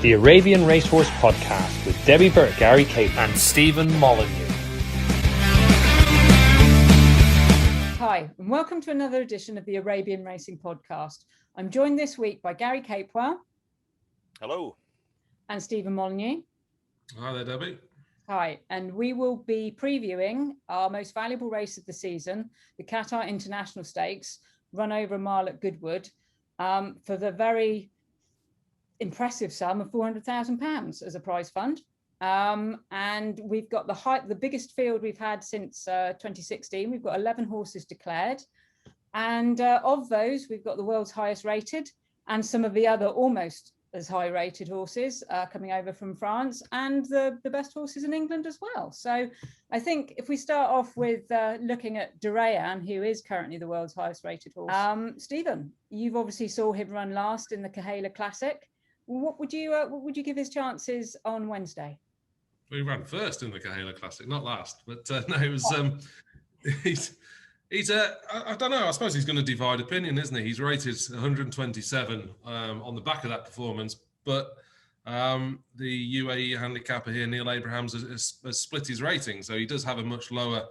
the Arabian Racehorse Podcast with Debbie Burt, Gary Cape and Stephen Molyneux. Hi, and welcome to another edition of the Arabian Racing Podcast. I'm joined this week by Gary Capewell. Hello. And Stephen Molyneux. Hi there, Debbie. Hi, and we will be previewing our most valuable race of the season, the Qatar International Stakes, run over a mile at Goodwood, for the very impressive sum of £400,000 as a prize fund. And we've got the biggest field we've had since 2016. We've got 11 horses declared. And of those, we've got the world's highest rated and some of the other almost as high rated horses coming over from France, and the best horses in England as well. So I think if we start off with looking at Durayan, who is currently the world's highest rated horse. Stephen, you've obviously saw him run last in the Kahela Classic. What would you give his chances on Wednesday? Well, he ran first in the Kahela Classic, not last. But no, it was I don't know. I suppose he's going to divide opinion, isn't he? He's rated 127 on the back of that performance, but the UAE handicapper here, Neil Abrahams, has split his rating, so he does have a much lower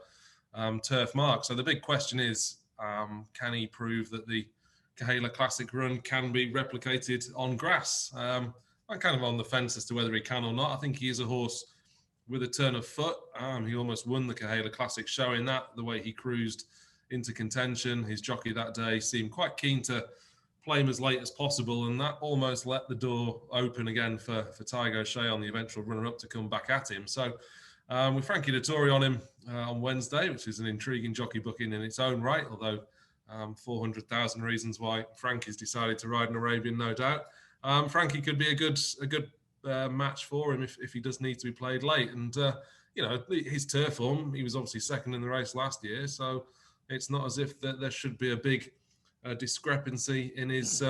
turf mark. So the big question is, can he prove that the Kahela Classic run can be replicated on grass? I'm kind of on the fence as to whether he can or not. I think he is a horse with a turn of foot. He almost won the Kahela Classic, showing that the way he cruised into contention. His jockey that day seemed quite keen to play him as late as possible, and that almost let the door open again for Tygo Shea on the eventual runner-up to come back at him. So with Frankie Dettori on him on Wednesday, which is an intriguing jockey booking in its own right, although 400,000 reasons why Frankie's decided to ride an Arabian, no doubt. Frankie could be a good match for him if he does need to be played late. And, his turf form, he was obviously second in the race last year, so it's not as if there should be a big discrepancy in his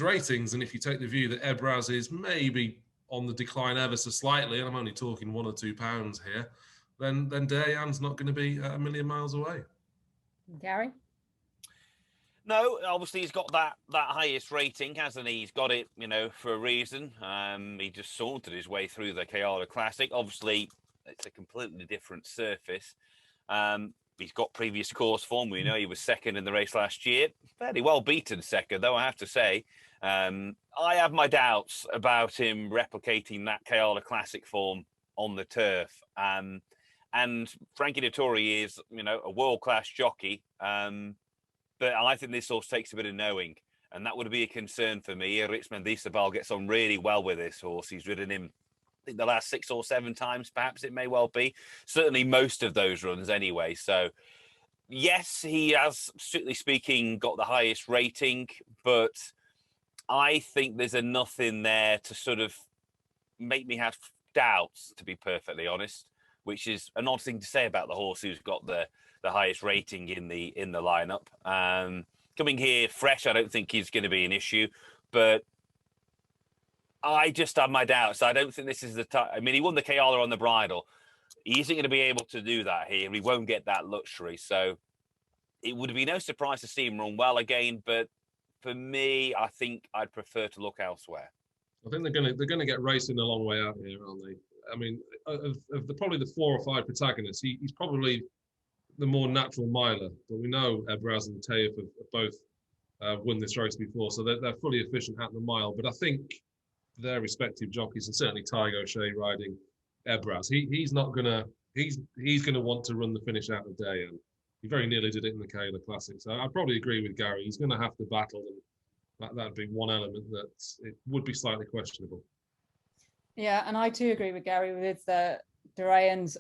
ratings. And if you take the view that Ebraz is maybe on the decline ever so slightly, and I'm only talking £1 or £2 here, then Durayan's not going to be a million miles away. Gary? No, obviously he's got that highest rating, hasn't he? He's got it, for a reason. He just sauntered his way through the Kahela Classic. Obviously, it's a completely different surface. He's got previous course form. We know he was second in the race last year. Fairly well beaten second, though, I have to say. I have my doubts about him replicating that Kahela Classic form on the turf. And Frankie Dettori is, a world-class jockey. But I think this horse takes a bit of knowing. And that would be a concern for me. Rich Mendizabal gets on really well with this horse. He's ridden him, I think, the last 6 or 7 times, perhaps it may well be. Certainly most of those runs anyway. So, yes, he has, strictly speaking, got the highest rating. But I think there's enough in there to sort of make me have doubts, to be perfectly honest, which is an odd thing to say about the horse who's got the highest rating in the lineup. Coming here fresh, I don't think he's going to be an issue. But I just have my doubts. I don't think this is the time. I mean, he won the Kahela on the bridle. He isn't going to be able to do that here. He won't get that luxury. So it would be no surprise to see him run well again. But for me, I think I'd prefer to look elsewhere. I think they're going to get racing a long way out here, aren't they? I mean, of probably the 4 or 5 protagonists, he's probably the more natural miler. But we know Ebraz and Taif have both won this race before, so they're fully efficient at the mile. But I think their respective jockeys, and certainly Tygo Shea riding Ebraz, he's going to want to run the finish out of day, and he very nearly did it in the Kahela Classic. So I probably agree with Gary. He's going to have to battle, and that'd be one element that it would be slightly questionable. Yeah, and I too agree with Gary with Durayan's.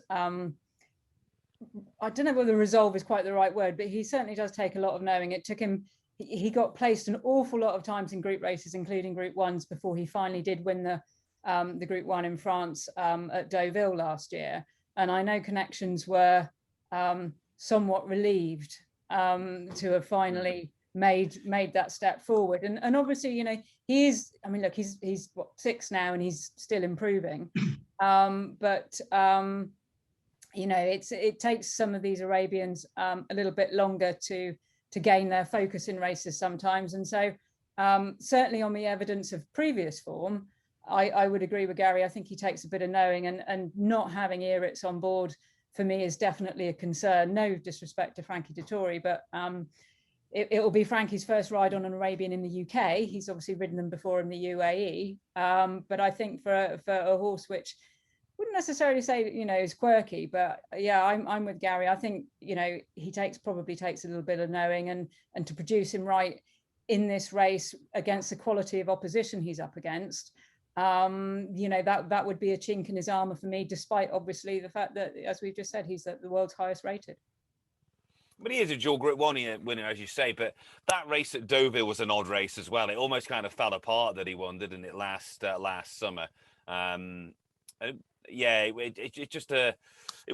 I don't know whether resolve is quite the right word, but he certainly does take a lot of knowing. It took him. He got placed an awful lot of times in group races, including Group 1s, before he finally did win the Group 1 in France at Deauville last year. And I know connections were somewhat relieved to have finally made that step forward. And obviously, he is. I mean, look, he's 6 now, and he's still improving. It takes some of these Arabians a little bit longer to gain their focus in races sometimes. And so certainly on the evidence of previous form, I would agree with Gary. I think he takes a bit of knowing, and not having ARH on board for me is definitely a concern. No disrespect to Frankie Dettori, but it will be Frankie's first ride on an Arabian in the UK. He's obviously ridden them before in the UAE. But I think for a horse which wouldn't necessarily say, you know, is quirky, but yeah, I'm with Gary. I think, you know, he probably takes a little bit of knowing, and to produce him right in this race against the quality of opposition he's up against, you know, that would be a chink in his armor for me, despite obviously the fact that, as we've just said, he's the world's highest rated. But he is a dual Group 1 winner, as you say. But that race at Deauville was an odd race as well. It almost kind of fell apart that he won, didn't it, last summer? Yeah, it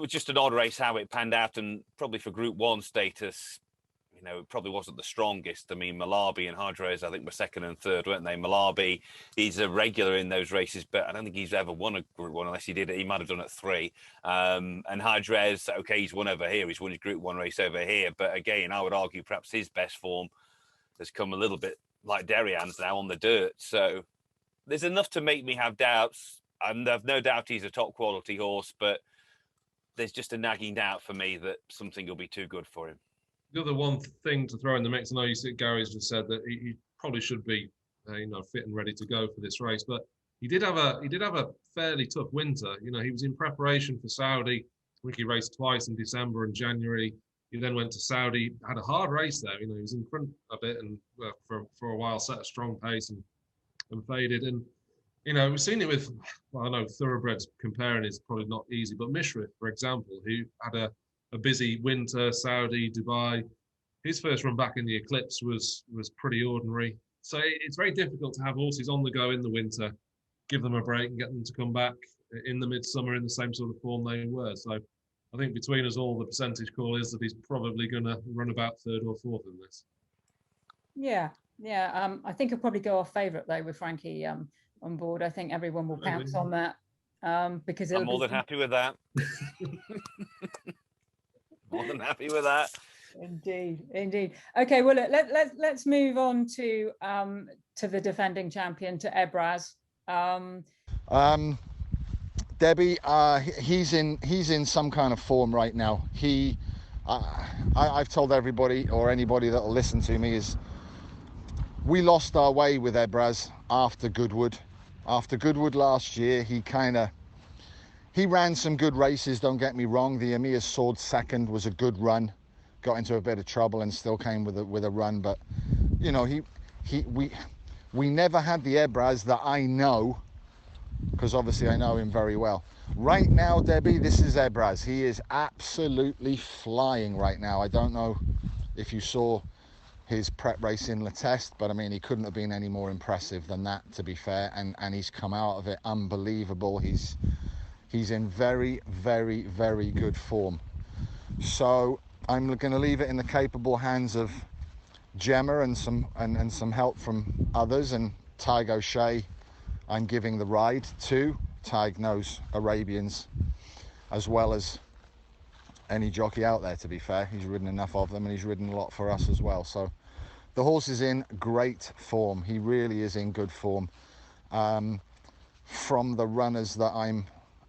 was just an odd race how it panned out, and probably for Group 1 status, you know, it probably wasn't the strongest. I mean, Malabi and Hardrez, I think, were second and third, weren't they? Malabi, he's a regular in those races, but I don't think he's ever won a Group 1 unless he did it. He might have done it 3. And Hardrez, okay, he's won over here. He's won his Group 1 race over here. But again, I would argue perhaps his best form has come a little bit like Derian's now on the dirt. So there's enough to make me have doubts. And I've no doubt he's a top quality horse, but there's just a nagging doubt for me that something will be too good for him. The other one thing to throw in the mix, I know you said Gary's just said that he probably should be, you know, fit and ready to go for this race, but he did have a fairly tough winter. You know, he was in preparation for Saudi. I think he raced twice in December and January. He then went to Saudi, had a hard race there. You know, he was in front a bit and for a while set a strong pace and faded. And you know, we've seen it with, well, I know thoroughbreds comparing is probably not easy, but Mishrif, for example, who had a busy winter, Saudi, Dubai. His first run back in the Eclipse was pretty ordinary. So it's very difficult to have horses on the go in the winter, give them a break and get them to come back in the midsummer in the same sort of form they were. So I think between us all, the percentage call is that he's probably going to run about third or fourth in this. Yeah. I think he'll probably go off favourite though with Frankie on board. I think everyone will pounce on that because I'm more than happy with that. More than happy with that. Indeed. Okay, well, let's move on to the defending champion, to Ebraz. Debbie, he's in some kind of form right now. I've told everybody, or anybody that will listen to me, is we lost our way with Ebraz after Goodwood. After Goodwood last year, he ran some good races, don't get me wrong. The Emir Sword second was a good run. Got into a bit of trouble and still came with a run. But, you know, we never had the Ebraz that I know, because obviously I know him very well. Right now, Debbie, this is Ebraz. He is absolutely flying right now. I don't know if you saw his prep race in Le Test, but I mean, he couldn't have been any more impressive than that, to be fair. And he's come out of it unbelievable. He's in very, very, very good form. So I'm going to leave it in the capable hands of Gemma and some help from others. And Tig O'Shea, I'm giving the ride to. Tig knows Arabians as well as any jockey out there, to be fair. He's ridden enough of them, and he's ridden a lot for us as well. So the horse is in great form. He really is in good form. From the runners that I'm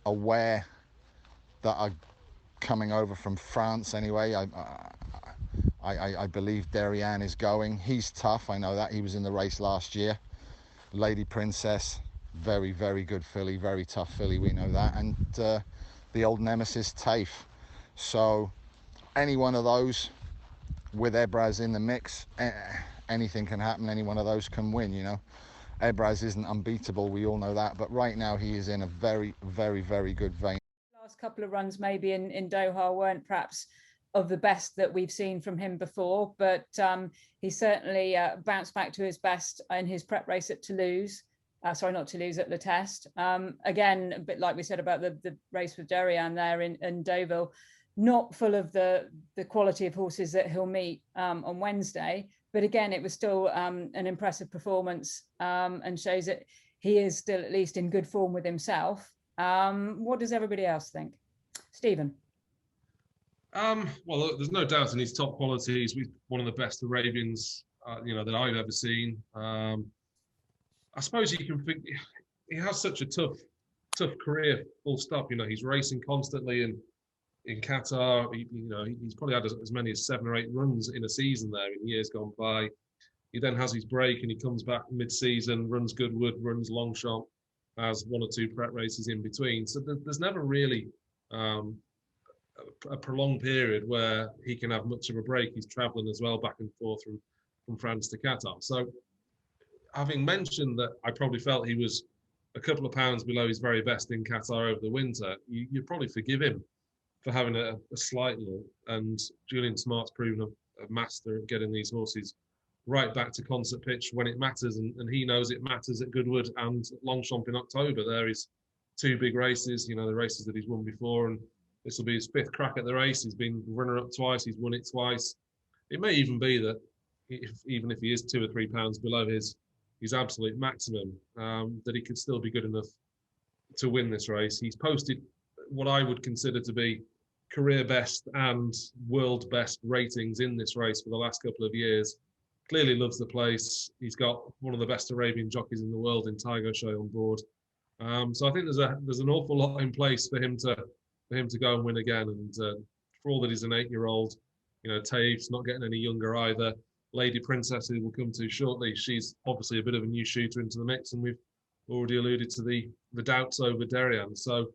aware that are coming over from France anyway, I believe Derian is going. He's tough, I know that. He was in the race last year. Lady Princess, very, very good filly, very tough filly, we know that. And the old nemesis, Tafe. So any one of those with Ebraz in the mix, anything can happen. Any one of those can win, you know. Ebraz isn't unbeatable, we all know that, but right now he is in a very, very, very good vein. Last couple of runs maybe in Doha weren't perhaps of the best that we've seen from him before, but he certainly bounced back to his best in his prep race at Toulouse. Sorry, not Toulouse, at Le Test. Again, a bit like we said about the race with Derian there in Deauville, not full of the quality of horses that he'll meet on Wednesday. But again, it was still an impressive performance and shows that he is still at least in good form with himself. What does everybody else think? Stephen? Well, look, there's no doubt in his top qualities. He's one of the best Arabians, you know, that I've ever seen. I suppose you can think he has such a tough career, full stop. You know, he's racing constantly in Qatar. He's probably had as many as 7 or 8 runs in a season there in years gone by. He then has his break and he comes back mid-season, runs Goodwood, runs Longchamp, has 1 or 2 prep races in between. So there's never really a prolonged period where he can have much of a break. He's travelling as well back and forth from France to Qatar. So having mentioned that I probably felt he was a couple of pounds below his very best in Qatar over the winter, you'd probably forgive him for having a slight lull. And Julian Smart's proven a master at getting these horses right back to concert pitch when it matters, and he knows it matters at Goodwood and Longchamp in October. There is 2 big races, the races that he's won before, and this will be his 5th crack at the race. He's been runner-up twice, he's won it twice. It may even be that even if he is 2 or 3 pounds below his absolute maximum, that he could still be good enough to win this race. He's posted what I would consider to be career best and world best ratings in this race for the last couple of years. Clearly loves the place. He's got one of the best Arabian jockeys in the world in Tiger Show on board. So I think there's an awful lot in place for him to go and win again. And for all that he's an 8-year-old, Tave's not getting any younger either. Lady Princess, who we'll come to shortly, she's obviously a bit of a new shooter into the mix, and we've already alluded to the doubts over Derian. So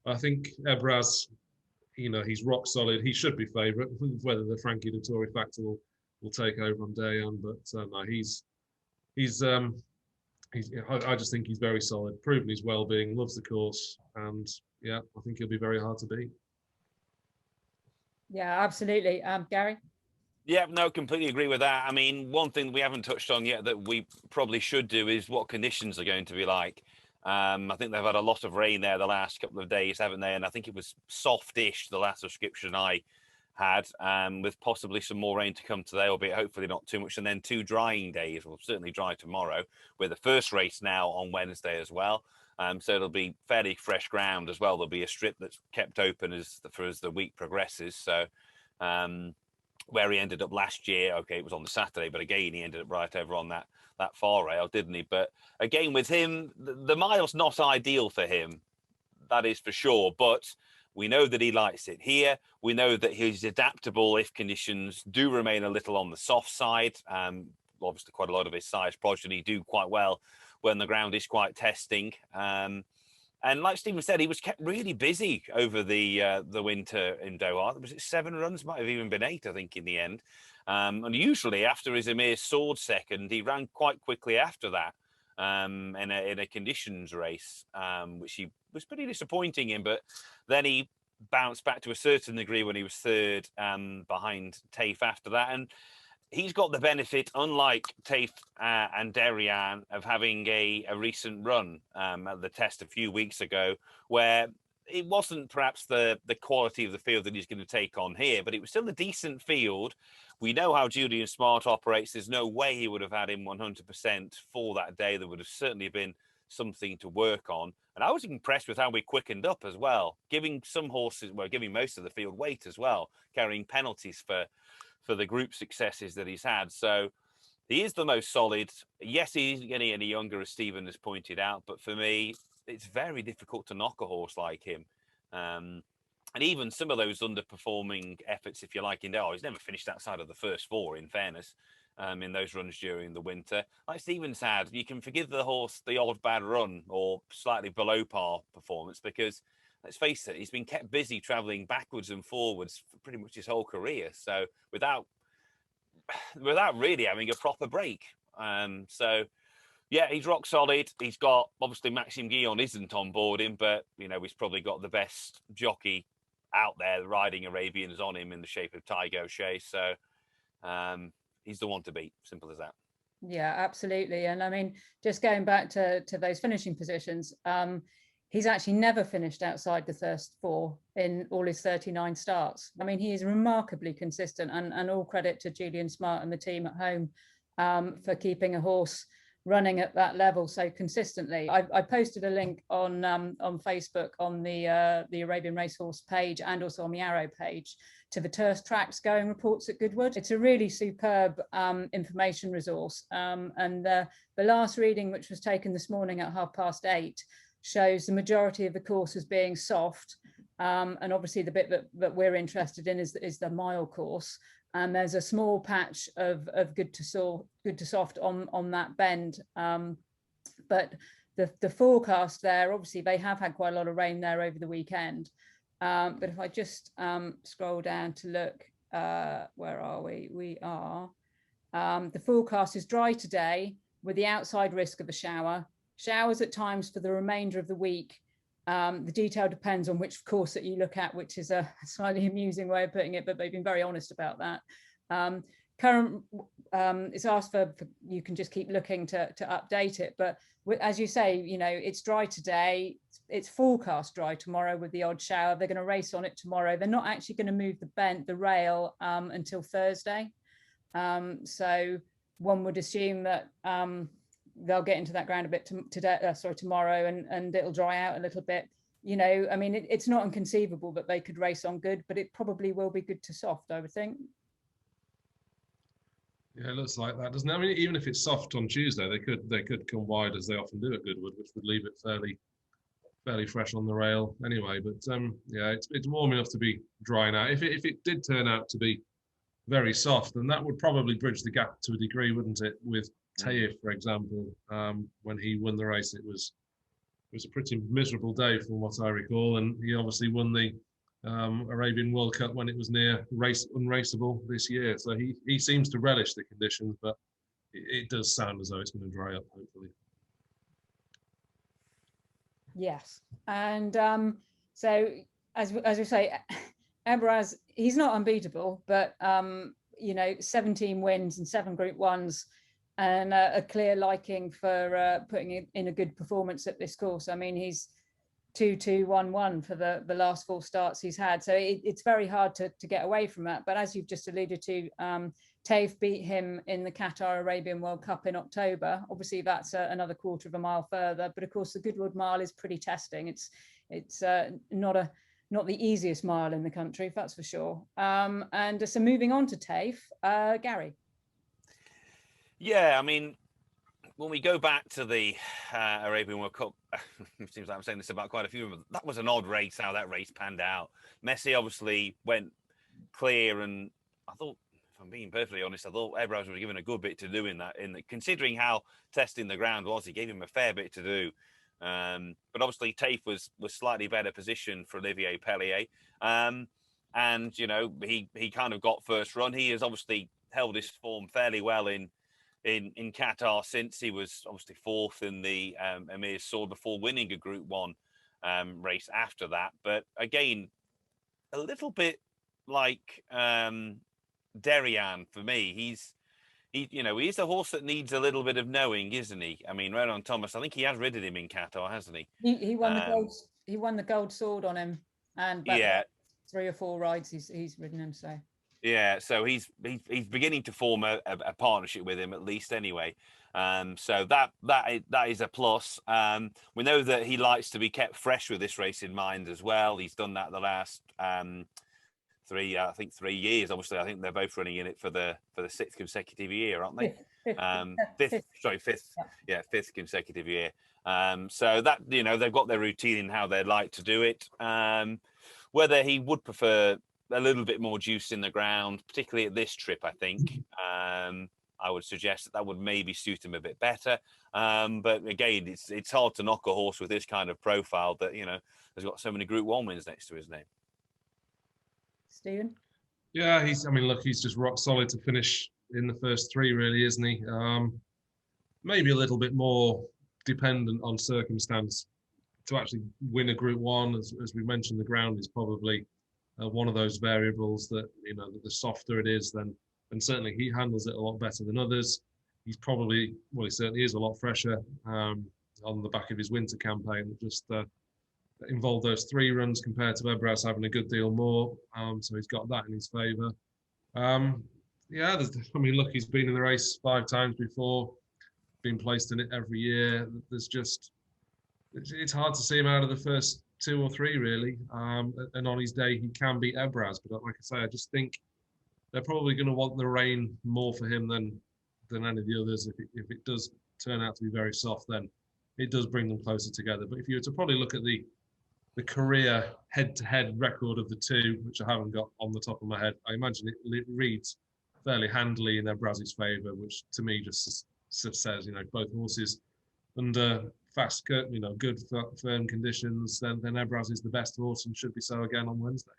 I think Ebraz, he's rock solid. He should be favourite. Whether the Frankie Dettori factor will take over on Derian, but no, I just think he's very solid, proven his well-being, loves the course, and yeah, I think he'll be very hard to beat. Yeah, absolutely. Gary? Yeah, no, completely agree with that. I mean, one thing we haven't touched on yet that we probably should do is what conditions are going to be like. I think they've had a lot of rain there the last couple of days, haven't they? And I think it was soft-ish, the last subscription I had, with possibly some more rain to come today, albeit hopefully not too much. And then 2 drying days, will certainly dry tomorrow, with the first race now on Wednesday as well. So it'll be fairly fresh ground as well. There'll be a strip that's kept open as the week progresses. So where he ended up last year, okay, it was on the Saturday, but again, he ended up right over on that far rail, didn't he? But again, with him, the mile's not ideal for him, that is for sure. But we know that he likes it here. We know that he's adaptable if conditions do remain a little on the soft side. Obviously, quite a lot of his size progeny do quite well when the ground is quite testing. And like Stephen said, he was kept really busy over the winter in Doha. Was it 7 runs? Might have even been 8, I think, in the end. And usually after his Emir Sword second, he ran quite quickly after that in a conditions race, which he was pretty disappointing in. But then he bounced back to a certain degree when he was 3rd behind Tafe after that. And he's got the benefit, unlike Tafe and Derian, of having a recent run at the test a few weeks ago, where it wasn't perhaps the quality of the field that he's going to take on here, but it was still a decent field. We know how Julian Smart operates. There's no way he would have had him 100% for that day. There would have certainly been something to work on. And I was impressed with how we quickened up as well, giving most of the field weight as well, carrying penalties for the group successes that he's had. So he is the most solid. Yes, he isn't getting any younger, as Stephen has pointed out, but for me, it's very difficult to knock a horse like him. And even some of those underperforming efforts, if you like, in Doha, he's never finished outside of the first 4, in fairness, in those runs during the winter. Like Stephen's had, you can forgive the horse the odd bad run or slightly below par performance, because let's face it, he's been kept busy travelling backwards and forwards for pretty much his whole career. So without really having a proper break. So yeah, he's rock solid. He's got, obviously Maxime Guillon isn't on board him, but he's probably got the best jockey out there riding Arabians on him in the shape of Tygo Shea. So he's the one to beat. Simple as that. Yeah, absolutely. And I mean, just going back to those finishing positions, he's actually never finished outside the first 4 in all his 39 starts. I mean, he is remarkably consistent, and all credit to Julian Smart and the team at home for keeping a horse running at that level so consistently. I posted a link on Facebook on the Arabian Racehorse page and also on the Arrow page to the turf tracks going reports at Goodwood. It's a really superb information resource. And the last reading, which was taken this morning at 8:30, shows the majority of the course as being soft. And obviously the bit that we're interested in is the mile course. And there's a small patch of good to soft on that bend. But the forecast there, obviously they have had quite a lot of rain there over the weekend. But if I just scroll down to look, where are we? We are, the forecast is dry today with the outside risk of a shower. Showers at times for the remainder of the week. The detail depends on which course that you look at, which is a slightly amusing way of putting it, but they've been very honest about that. Current, it's asked for, you can just keep looking to update it. But as you say, you know, it's dry today. It's forecast dry tomorrow with the odd shower. They're going to race on it tomorrow. They're not actually going to move the rail until Thursday. So one would assume that they'll get into that ground a bit tomorrow, and it'll dry out a little bit. You know, I mean, it's not inconceivable that they could race on good, but it probably will be good to soft, I would think. Yeah, it looks like that, doesn't it? I mean, even if it's soft on Tuesday, they could come wide as they often do at Goodwood, which would leave it fairly fresh on the rail anyway. But yeah, it's warm enough to be drying out. If it did turn out to be very soft, then that would probably bridge the gap to a degree, wouldn't it? With Taif, for example, when he won the race, it was a pretty miserable day from what I recall, and he obviously won the Arabian World Cup when it was near unraceable this year. So he seems to relish the conditions, but it does sound as though it's going to dry up, hopefully. Yes, and so as we say, Ebraz, he's not unbeatable, but you know, 17 wins and 7 Group 1s, and a clear liking for putting in a good performance at this course. I mean, he's 2-2-1-1 for the last 4 starts he's had, so it's very hard to get away from that. But as you've just alluded to, Taif beat him in the Qatar Arabian World Cup in October. Obviously that's another quarter of a mile further, but of course the Goodwood Mile is pretty testing. It's not the easiest mile in the country, that's for sure. And so moving on to Taif, Gary. Yeah, I mean, when we go back to the Arabian World Cup, it seems like I'm saying this about quite a few of them. That was an odd race, how that race panned out. Messi obviously went clear, and I thought, if I'm being perfectly honest, I thought Ebraz was given a good bit to do in that. Considering how testing the ground was, he gave him a fair bit to do. But obviously, Taif was slightly better positioned for Olivier Pellier, and you know, he kind of got first run. He has obviously held his form fairly well in Qatar since. He was obviously 4th in the Emir Sword before winning a Group 1 race after that. But again, a little bit like Derian for me. He's a horse that needs a little bit of knowing, isn't he? I mean, Ronan Thomas, I think he has ridden him in Qatar, hasn't he? He won the gold. He won the gold sword on him, and yeah, 3 or 4 rides he's ridden him. So. Yeah, so he's beginning to form a partnership with him, at least anyway. So that is a plus. We know that he likes to be kept fresh with this race in mind as well. He's done that the last 3 years. Obviously, I think they're both running in it for the 6th consecutive year, aren't they? Fifth. Yeah, 5th consecutive year. So that, you know, they've got their routine in how they like to do it. Whether he would prefer a little bit more juice in the ground, particularly at this trip, I think. I would suggest that would maybe suit him a bit better. But again, it's hard to knock a horse with this kind of profile that, you know, has got so many Group 1 wins next to his name. Stephen? Yeah, he's just rock solid to finish in the first 3, really, isn't he? Maybe a little bit more dependent on circumstance to actually win a Group 1. As we mentioned, the ground is probably one of those variables that, you know, the softer it is, then certainly he handles it a lot better than others. He's probably, well, he certainly is a lot fresher on the back of his winter campaign that just involved those 3 runs compared to Ebraz having a good deal more. So he's got that in his favour. Yeah, I mean, look, he's been in the race 5 times before. been placed in it every year. There's just, it's hard to see him out of the first 2 or 3 really. And on his day, he can beat Ebraz. But like I say, I just think they're probably going to want the rain more for him than any of the others. If it does turn out to be very soft, then it does bring them closer together. But if you were to probably look at the career head-to-head record of the two, which I haven't got on the top of my head, I imagine it reads fairly handily in Ebraz's favour, which to me just says, both horses under fast, good firm conditions, then Ebraz is the best horse and should be so again on Wednesday.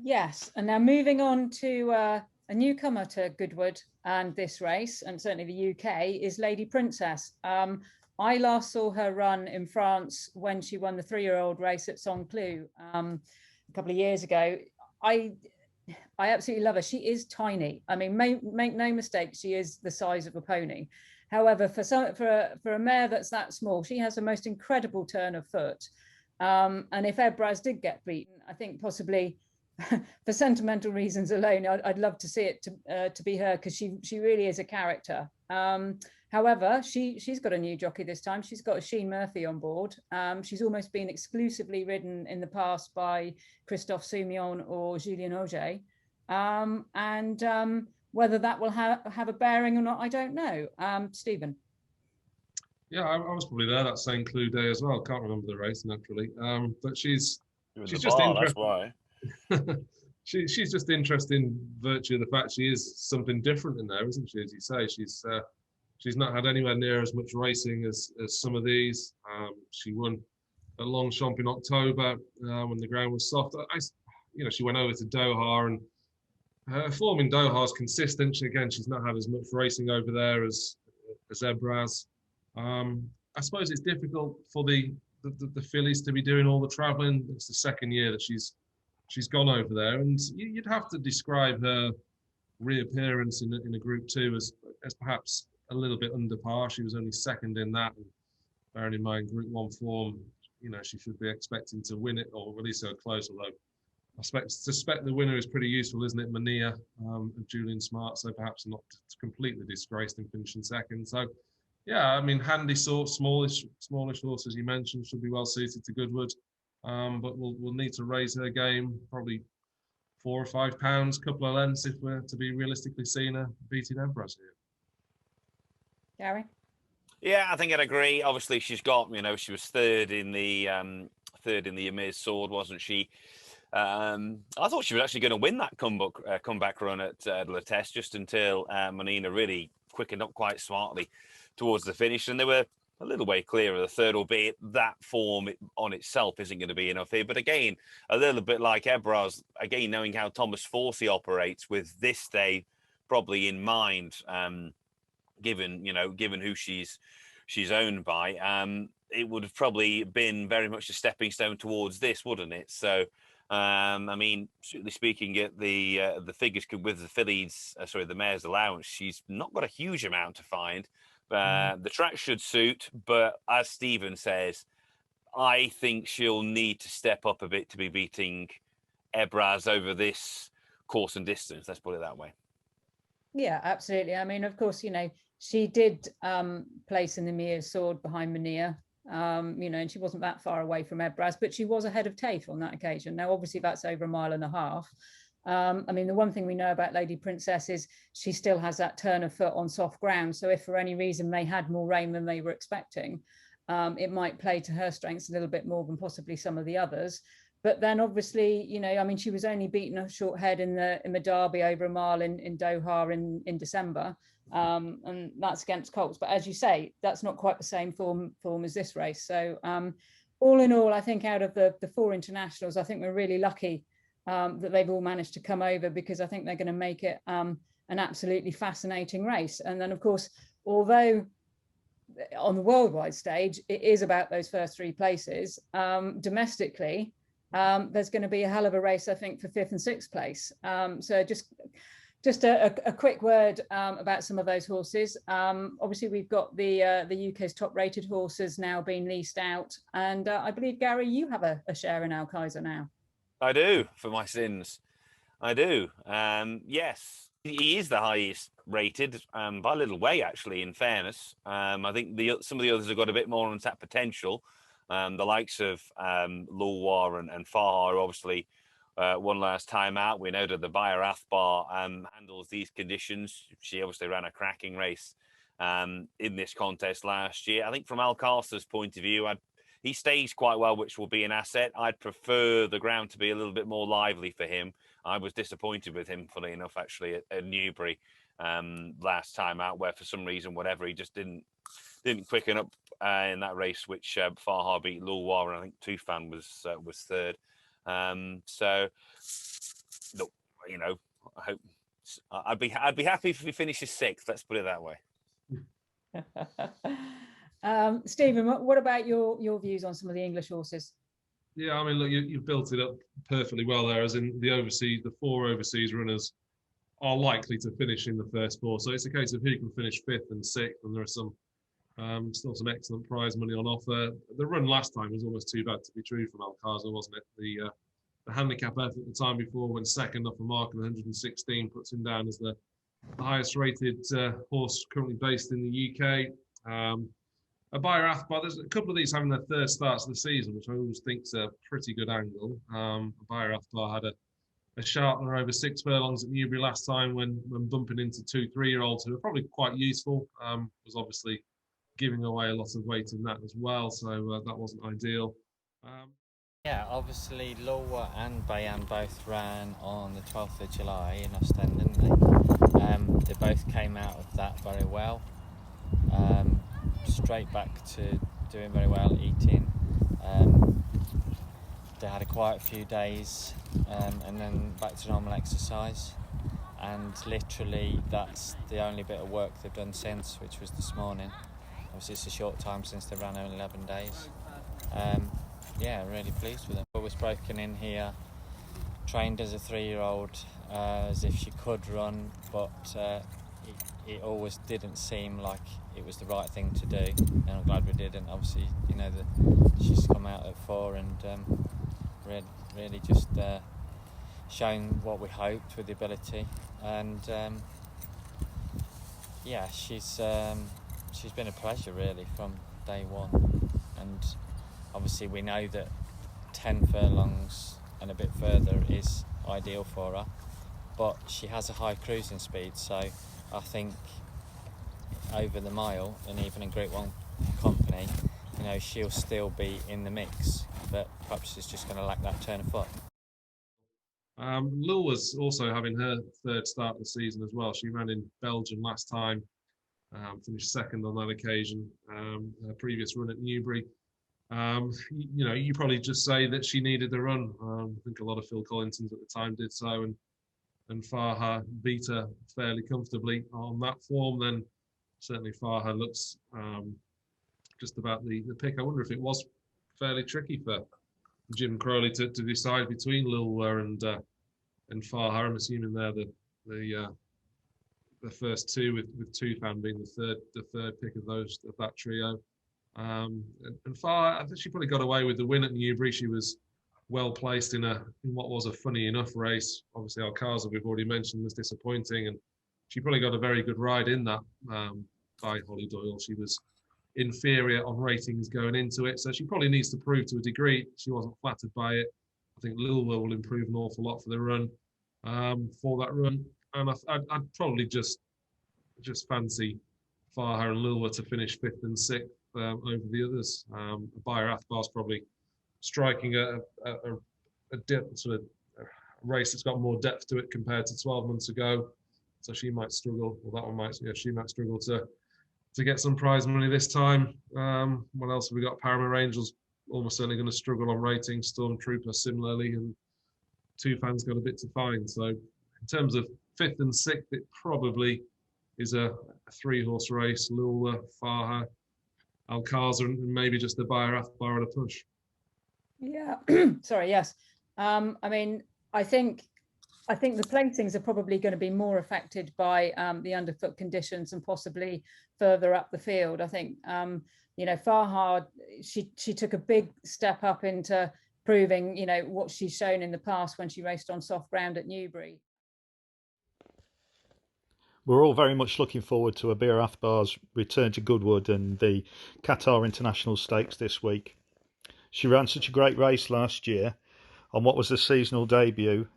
Yes, and now moving on to a newcomer to Goodwood and this race, and certainly the UK, is Lady Princess. I last saw her run in France when she won the 3-year-old race at Saint-Cloud a couple of years ago. I absolutely love her. She is tiny. I mean, make no mistake, she is the size of a pony. However, for a mare that's that small, she has the most incredible turn of foot. And if Ebraz did get beaten, I think possibly for sentimental reasons alone, I'd love to see it to be her, because she really is a character. However, she's got a new jockey this time. She's got Sheen Murphy on board. She's almost been exclusively ridden in the past by Christophe Soumillon or Julien Auger. Whether that will have a bearing or not, I don't know. Stephen? Yeah, I was probably there that St. Cloud day as well. Can't remember the race naturally, but she's just interesting. That's why. She's just interesting in virtue of the fact she is something different in there, isn't she? As you say, she's not had anywhere near as much racing as some of these. She won at Longchamp in October when the ground was soft. She went over to Doha, and her form in Doha is consistent. She's not had as much racing over there as Ebraz. I suppose it's difficult for the fillies to be doing all the travelling. It's the second year that she's gone over there, and you'd have to describe her reappearance in a Group 2 as perhaps a little bit under par. She was only second in that, and bearing in mind Group 1 form, she should be expecting to win it, or at least so close, although I suspect the winner is pretty useful, isn't it? Mania of Julian Smart, so perhaps not completely disgraced in finishing second. So, yeah, I mean, handy sort, smallish horse, as you mentioned, should be well suited to Goodwood. But we'll need to raise her game, probably 4 or 5 pounds, couple of lengths, if we're to be realistically seeing her beating Ebraz here. Gary? Yeah, I think I'd agree. Obviously, she's got, she was third in the Amir's Sword, wasn't she? I thought she was actually going to win that comeback run at Le Test, just until Manina really quickened up quite smartly towards the finish, and they were a little way clear of the third, albeit that form on itself isn't going to be enough here. But again, a little bit like Ebraz, again, knowing how Thomas Forsey operates with this day probably in mind, given who she's owned by, it would have probably been very much a stepping stone towards this, wouldn't it? So, I mean, strictly speaking, at the figures with the fillies, the mare's allowance, she's not got a huge amount to find. The track should suit, but as Stephen says, I think she'll need to step up a bit to be beating Ebraz over this course and distance. Let's put it that way. Yeah, absolutely. I mean, of course, she did place in the Amir's Sword behind Mania, and she wasn't that far away from Ebraz, but she was ahead of Tafe on that occasion. Now, obviously, that's over 1.5 miles. I mean, the one thing we know about Lady Princess is she still has that turn of foot on soft ground. So if for any reason they had more rain than they were expecting, it might play to her strengths a little bit more than possibly some of the others. But then obviously, I mean, she was only beaten a short head in the Derby over 1 mile in Doha in December. And that's against Colts. But as you say, that's not quite the same form as this race. So all in all, I think out of the 4 internationals, I think we're really lucky that they've all managed to come over, because I think they're going to make it an absolutely fascinating race. And then, of course, although on the worldwide stage, it is about those first 3 places, domestically, there's going to be a hell of a race, I think, for 5th and 6th place. So just a quick word about some of those horses. Obviously, we've got the UK's top-rated horses now being leased out. And I believe, Gary, you have a share in Al Kaiser now. I do, for my sins. I do. Yes, he is the highest rated by a little way, actually, in fairness. I think some of the others have got a bit more untapped potential. The likes of Lulwar and Farhar, obviously, one last time out. We know that the Bayer Athbar handles these conditions. She obviously ran a cracking race in this contest last year. I think from Alcázar's point of view, he stays quite well, which will be an asset. I'd prefer the ground to be a little bit more lively for him. I was disappointed with him, funny enough, actually, at Newbury last time out, where for some reason, whatever, he just didn't quicken up in that race, which Farhar beat Lulwar, and I think Tufan was third. So, look, you know, I hope I'd be happy if he finishes sixth. Let's put it that way. Stephen, what about your views on some of the English horses? Yeah, I mean, look, you've built it up perfectly well there, as in the 4 overseas runners are likely to finish in the first 4. So it's a case of who can finish 5th and 6th, and there are still some excellent prize money on offer. The run last time was almost too bad to be true from Alcázar, wasn't it? The handicap effort the time before, when second off a mark of 116, puts him down as the highest rated horse currently based in the UK. A Bayer Athbar, there's a couple of these having their third starts of the season, which I always think is a pretty good angle. Bayer Athbar had a sharpener over 6 furlongs at Newbury last time when bumping into 2 3-year-olds who are probably quite useful. Was obviously giving away a lot of weight in that as well, so that wasn't ideal. Yeah, obviously Lola and Bayan both ran on the 12th of July in Ostend, didn't they? They both came out of that very well. Straight back to doing very well, eating. They had a quiet few days and then back to normal exercise. And literally that's the only bit of work they've done since, which was this morning. Obviously it's a short time since they ran only 11 days. Yeah, really pleased with them. I was broken in here, trained as a 3-year-old as if she could run, but it always didn't seem like it was the right thing to do, and I'm glad we did. And obviously, you know, she's come out at 4 and really just shown what we hoped with the ability. And yeah, she's been a pleasure really from day one. And obviously we know that 10 furlongs and a bit further is ideal for her, but she has a high cruising speed, so I think over the mile and even in Group 1 company, you know, she'll still be in the mix, but perhaps she's just going to lack that turn of foot. Lil was also having her third start of the season as well. She ran in Belgium last time, finished second on that occasion. Her previous run at Newbury. You know, you probably just say that she needed the run. I think a lot of Phil Collingtons at the time did so, and Farhar beat her fairly comfortably on that form. Then certainly Farhar looks just about the pick. I wonder if it was fairly tricky for Jim Crowley to decide between Lilwa and Farhar. I'm assuming they're the first two, with Tufan being the third pick of that trio. And Farhar, I think she probably got away with the win at Newbury. She was well placed in what was a funny enough race. Obviously Alcázar, we've already mentioned, was disappointing, and she probably got a very good ride in that by Holly Doyle. She was inferior on ratings going into it, so she probably needs to prove to a degree. She wasn't flattered by it. I think Lilwa will improve an awful lot for the run, for that run, and I'd probably just fancy Farhar and Lilwa to finish 5th and 6th over the others. Bayer Athbar's probably striking a sort of a race that's got more depth to it compared to 12 months ago, so she might struggle. Well, that one might, yeah, she might struggle to get some prize money this time. What else have we got? Paramount Angels almost certainly going to struggle on ratings. Stormtrooper similarly, and Tufan's got a bit to find. So in terms of 5th and 6th, it probably is a 3-horse race. Lilwa, Farhar, Alcázar, and maybe just the Bayer Athbar at a push. Yeah, sorry, yes. I mean, I think the placings are probably going to be more affected by the underfoot conditions and possibly further up the field. I think, you know, Farhar, she took a big step up into proving, you know, what she's shown in the past when she raced on soft ground at Newbury. We're all very much looking forward to Abir Athbar's return to Goodwood and the Qatar International Stakes this week. She ran such a great race last year on what was the seasonal debut.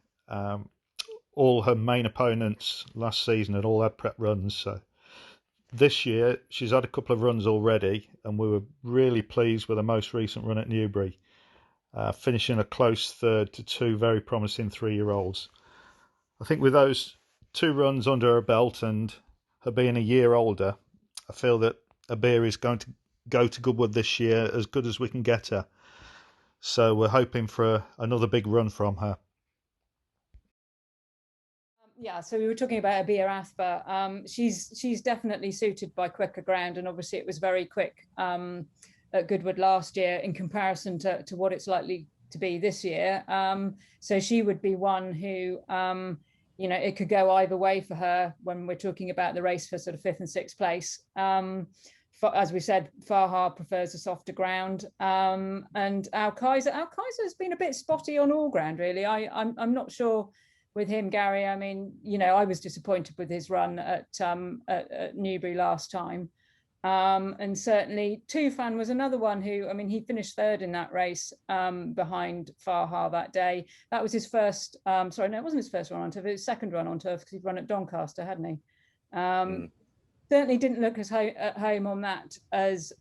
All her main opponents last season had all had prep runs. So this year she's had a couple of runs already, and we were really pleased with her most recent run at Newbury, finishing a close third to two very promising 3-year-olds. I think with those 2 runs under her belt and her being a year older, I feel that Abir is going to go to Goodwood this year as good as we can get her. So we're hoping for another big run from her. Yeah, so we were talking about Abir Athbar. She's definitely suited by quicker ground, and obviously it was very quick at Goodwood last year in comparison to what it's likely to be this year. So she would be one who, you know, it could go either way for her when we're talking about the race for sort of 5th and 6th place. As we said, Farha prefers a softer ground, and Al Kaiser has been a bit spotty on all ground, really. I'm not sure with him, Gary. I mean, you know, I was disappointed with his run at Newbury last time. And certainly Tufan was another one who, I mean, he finished 3rd in that race behind Farha that day. That was his first, sorry, no, it wasn't his first run on turf, it was his 2nd run on turf because he'd run at Doncaster, hadn't he? Certainly didn't look at home on that as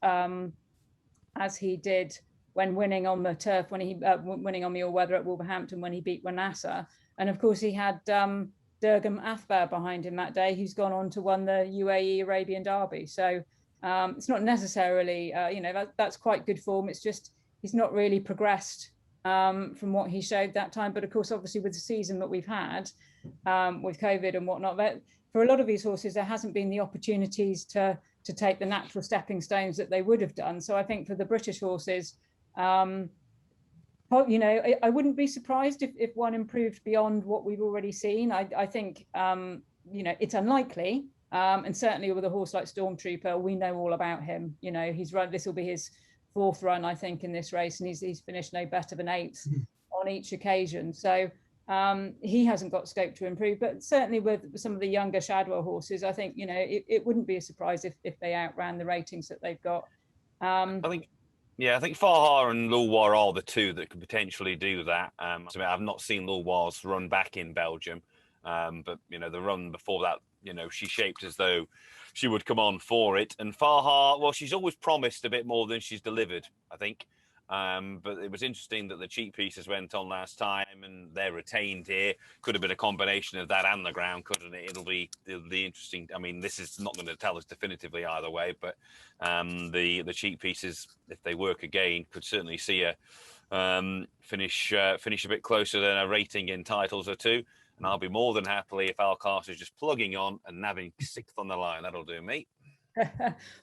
he did when winning on the turf, when he winning on the all-weather at Wolverhampton when he beat Wanassa. And of course he had Durgam Athbar behind him that day, who's gone on to win the UAE Arabian Derby. So it's not necessarily, you know, that's quite good form. It's just he's not really progressed from what he showed that time. But of course, obviously with the season that we've had with COVID and whatnot, that for a lot of these horses, there hasn't been the opportunities to take the natural stepping stones that they would have done. So I think for the British horses, you know, I wouldn't be surprised if one improved beyond what we've already seen. I think, you know, it's unlikely. And certainly with a horse like Stormtrooper, we know all about him. You know, he's run, this will be his 4th run, I think, in this race, and he's finished no better than 8th on each occasion. So he hasn't got scope to improve. But certainly with some of the younger Shadwell horses, I think, you know, it wouldn't be a surprise if they outran the ratings that they've got. I think Farha and Lulwar are the 2 that could potentially do that. I've not seen Lulwar's run back in Belgium, but you know, the run before that, you know, she shaped as though she would come on for it. And Farha, well, she's always promised a bit more than she's delivered, I think. But it was interesting that the cheap pieces went on last time and they're retained here. Could have been a combination of that and the ground, couldn't it? It'll be interesting. I mean, this is not going to tell us definitively either way, but the cheap pieces, if they work again, could certainly see a finish a bit closer than a rating in titles or 2. And I'll be more than happily if Al Carter's just plugging on and nabbing 6th on the line. That'll do me.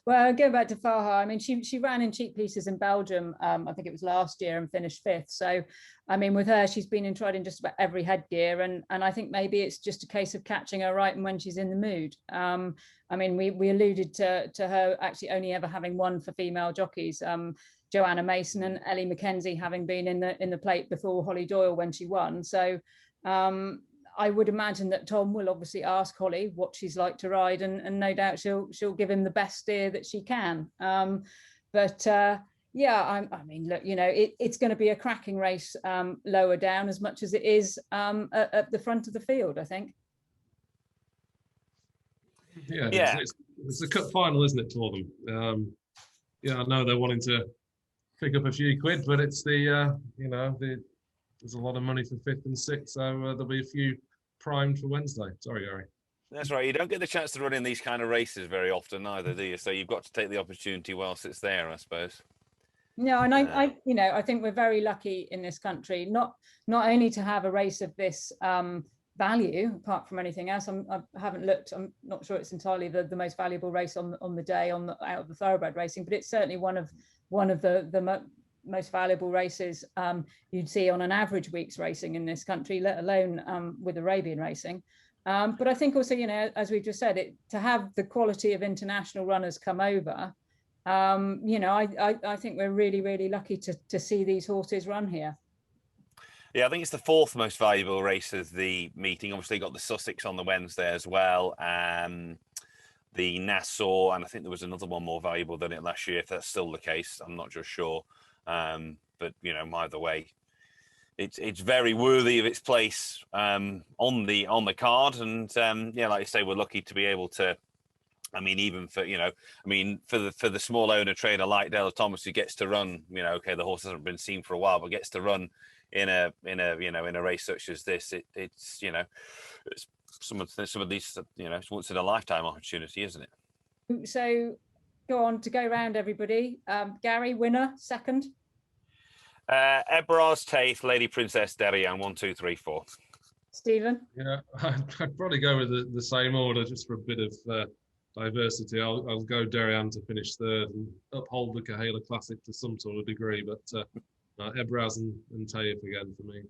Well, going back to Farha, I mean, she ran in cheap pieces in Belgium, I think it was last year, and finished 5th. So, I mean, with her, she's been tried in just about every headgear, and I think maybe it's just a case of catching her right and when she's in the mood. I mean, we alluded to her actually only ever having won for female jockeys, Joanna Mason and Ellie Mackenzie having been in the plate before Holly Doyle when she won. So I would imagine that Tom will obviously ask Holly what she's like to ride, and no doubt she'll give him the best steer that she can. Yeah, I mean, look, you know, it's going to be a cracking race lower down as much as it is at the front of the field, I think. Yeah. It's a cup final, isn't it, for them? Yeah, I know they're wanting to pick up a few quid, but it's there's a lot of money for 5th and 6th, so there'll be a few primed for Wednesday. Sorry, Gary. That's right. You don't get the chance to run in these kind of races very often either, do you? So you've got to take the opportunity whilst it's there, I suppose. No, and I think we're very lucky in this country, not only to have a race of this value, apart from anything else. I haven't looked. I'm not sure it's entirely the most valuable race on the day out of the thoroughbred racing, but it's certainly one of the most valuable races you'd see on an average week's racing in this country, let alone with Arabian racing. But I think also, you know, as we've just said, to have the quality of international runners come over, you know, I think we're really, really lucky to see these horses run here. Yeah, I think it's the fourth most valuable race of the meeting. Obviously, got the Sussex on the Wednesday as well. The Nassau, and I think there was another one more valuable than it last year. If that's still the case, I'm not just sure. But you know, either way, it's very worthy of its place on the card. And yeah, like I say, we're lucky to be able to. I mean, even for for the small owner trainer like Dale Thomas, who gets to run, okay, the horse hasn't been seen for a while, but gets to run in a race such as this. It's it's some of these it's once in a lifetime opportunity, isn't it? So go on to go round everybody. Gary, winner, second. Ebraz, Taith, Lady Princess, Derian, 1, 2, 3, 4. Stephen? Yeah, I'd probably go with the same order just for a bit of diversity. I'll go Derian to finish third and uphold the Cahaler Classic to some sort of degree, but Ebraz and Taith again for me.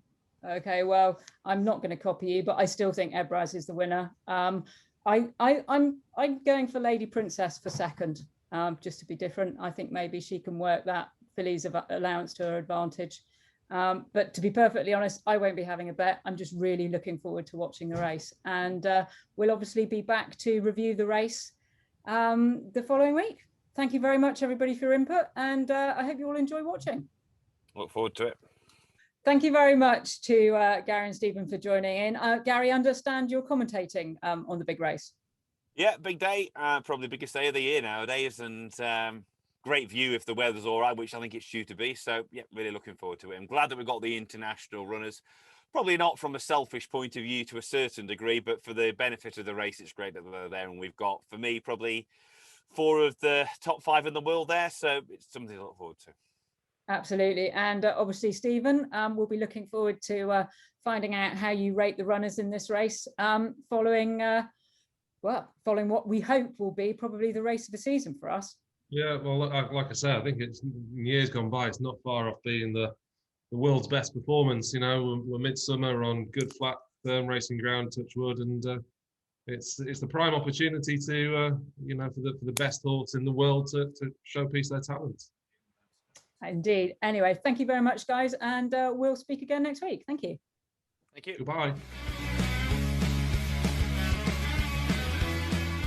Okay, well, I'm not going to copy you, but I still think Ebraz is the winner. I'm going for Lady Princess for second, just to be different. I think maybe she can work that filly's allowance to her advantage. But to be perfectly honest, I won't be having a bet. I'm just really looking forward to watching the race. And we'll obviously be back to review the race the following week. Thank you very much, everybody, for your input. And I hope you all enjoy watching. Look forward to it. Thank you very much to Gary and Stephen for joining in. Gary, I understand you're commentating on the big race. Yeah, big day. Probably the biggest day of the year nowadays. And great view if the weather's all right, which I think it's due to be. So, yeah, really looking forward to it. I'm glad that we've got the international runners. Probably not from a selfish point of view to a certain degree, but for the benefit of the race, it's great that they're there. And we've got, for me, probably 4 of the top 5 in the world there. So it's something to look forward to. Absolutely. And obviously, Stephen, we'll be looking forward to finding out how you rate the runners in this race following what we hope will be probably the race of the season for us. Yeah, well, like I said, I think it's in years gone by, it's not far off being the world's best performance. We're midsummer on good, flat, firm racing ground, touch wood, and it's the prime opportunity to for the best horse in the world to showpiece their talents. Indeed. Anyway, thank you very much, guys, and we'll speak again next week. Thank you. Thank you. Goodbye.